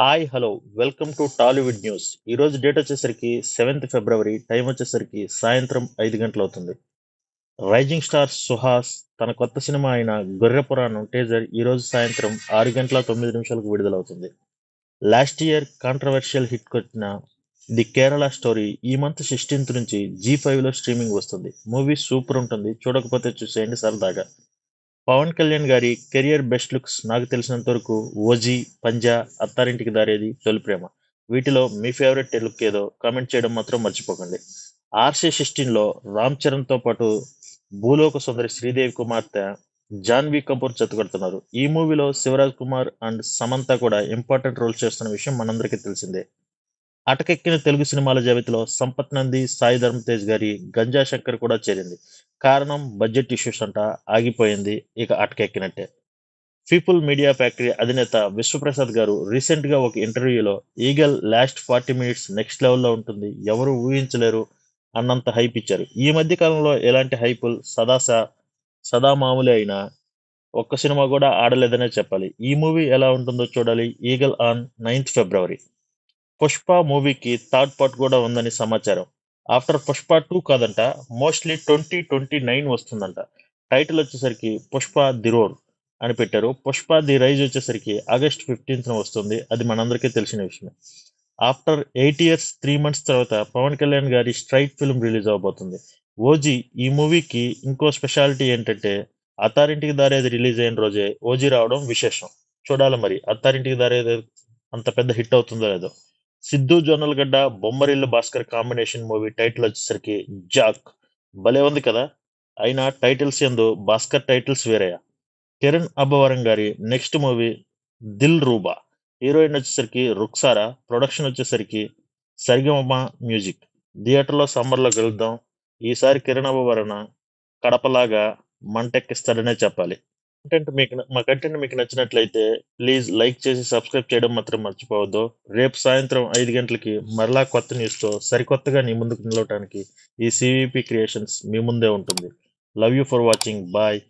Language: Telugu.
Hi hello welcome to Tollywood news. ఈరోజు డేట్ వచ్చేసరికి 7th ఫిబ్రవరి, టైం వచ్చేసరికి సాయంత్రం 5 గంటలు అవుతుంది. రైజింగ్ స్టార్ సుహాస్ తన కొత్త సినిమా అయిన గొర్రె పురాణం టీజర్ ఈరోజు సాయంత్రం 6 గంటల 9 నిమిషాలకు విడుదలవుతుంది. లాస్ట్ ఇయర్ కాంట్రవర్షియల్ హిట్ కొట్టిన ది కేరళ స్టోరీ ఈ మంత్ 16th నుంచి G5లో స్ట్రీమింగ్ వస్తుంది. మూవీ సూపర్ ఉంటుంది, చూడకపోతే చూసేయండి సరదాగా. పవన్ కళ్యాణ్ గారి కెరియర్ బెస్ట్ లుక్స్ నాకు తెలిసినంత వరకు ఓజీ, పంజా, అత్తారింటికి దారేది, తొలి ప్రేమ. వీటిలో మీ ఫేవరెట్ లుక్ ఏదో కామెంట్ చేయడం మాత్రం మర్చిపోకండి. RC16లో రామ్ చరణ్తో పాటు భూలోక సుందరి శ్రీదేవి కుమార్తె జాన్వీ కపూర్ జతకడుతున్నారు. ఈ మూవీలో శివరాజ్ కుమార్ అండ్ సమంత కూడా ఇంపార్టెంట్ రోల్ చేస్తున్న విషయం మనందరికీ తెలిసిందే. అటకెక్కిన తెలుగు సినిమాల జాబితాలో సంపత్ నంది, సాయి ధరమ్ తేజ్ గారి గంజా శంకర్ కూడా చేరింది. కారణం బడ్జెట్ ఇష్యూస్ అంట, ఆగిపోయింది, ఇక అటకెక్కినట్టే. పీపుల్ మీడియా ఫ్యాక్టరీ అధినేత విశ్వప్రసాద్ గారు రీసెంట్ గా ఒక ఇంటర్వ్యూలో ఈగల్ లాస్ట్ 40 మినిట్స్ నెక్స్ట్ లెవెల్లో ఉంటుంది, ఎవరు ఊహించలేరు అన్నంత హైప్ ఇచ్చారు. ఈ మధ్య కాలంలో ఎలాంటి హైపుల్ సదా మామూలే అయినా ఒక్క సినిమా కూడా ఆడలేదనే చెప్పాలి. ఈ మూవీ ఎలా ఉంటుందో చూడాలి. ఈగల్ ఆన్ 9th ఫిబ్రవరి. పుష్ప మూవీకి థర్డ్ పార్ట్ కూడా ఉందని సమాచారం. ఆఫ్టర్ పుష్ప 2 కాదంట, మోస్ట్లీ 2029 వస్తుందంట. టైటిల్ వచ్చేసరికి పుష్ప ది రోర్ అని పెట్టారు. పుష్ప ది రైజ్ వచ్చేసరికి ఆగస్ట్ 15th వస్తుంది. అది మనందరికీ తెలిసిన విషయమే. ఆఫ్టర్ 8 years 3 months తర్వాత పవన్ కళ్యాణ్ గారి స్ట్రైట్ ఫిల్మ్ రిలీజ్ అవబోతుంది. ఓజీ. ఈ మూవీకి ఇంకో స్పెషాలిటీ ఏంటంటే అత్తారింటికి దారేది రిలీజ్ అయిన రోజే ఓజీ రావడం విశేషం. చూడాలి మరి అత్తారింటికి దారేది అంత పెద్ద హిట్ అవుతుందో లేదో. Siddhu Jonnalagadda, Bommarillu Bhaskar combination movie title వచ్చేసరికి జాక్. భలే ఉంది కదా. అయినా టైటిల్స్ ఎందు భాస్కర్ టైటిల్స్ వేరేయా. కిరణ్ అబ్బవరం గారి నెక్స్ట్ మూవీ దిల్ రూబా. హీరోయిన్ వచ్చేసరికి రుక్సారా. ప్రొడక్షన్ వచ్చేసరికి సరిగమమ మ్యూజిక్. థియేటర్లో సమ్మర్లో కలుద్దాం. ఈసారి కిరణ్ అబ్బవరణ కడపలాగా మంటెక్కిస్తాడనే చెప్పాలి. మా కంటెంట్ మీకు నచ్చినట్లయితే ప్లీజ్ లైక్ చేసి సబ్స్క్రైబ్ చేయడం మాత్రం మర్చిపోవద్దు. రేపు సాయంత్రం 5 గంటలకి మరలా కొత్త న్యూస్తో సరికొత్తగా నీ ముందుకు నిలవటానికి ఈ CVP క్రియేషన్స్ మీ ముందే ఉంటుంది. Love you for watching. Bye.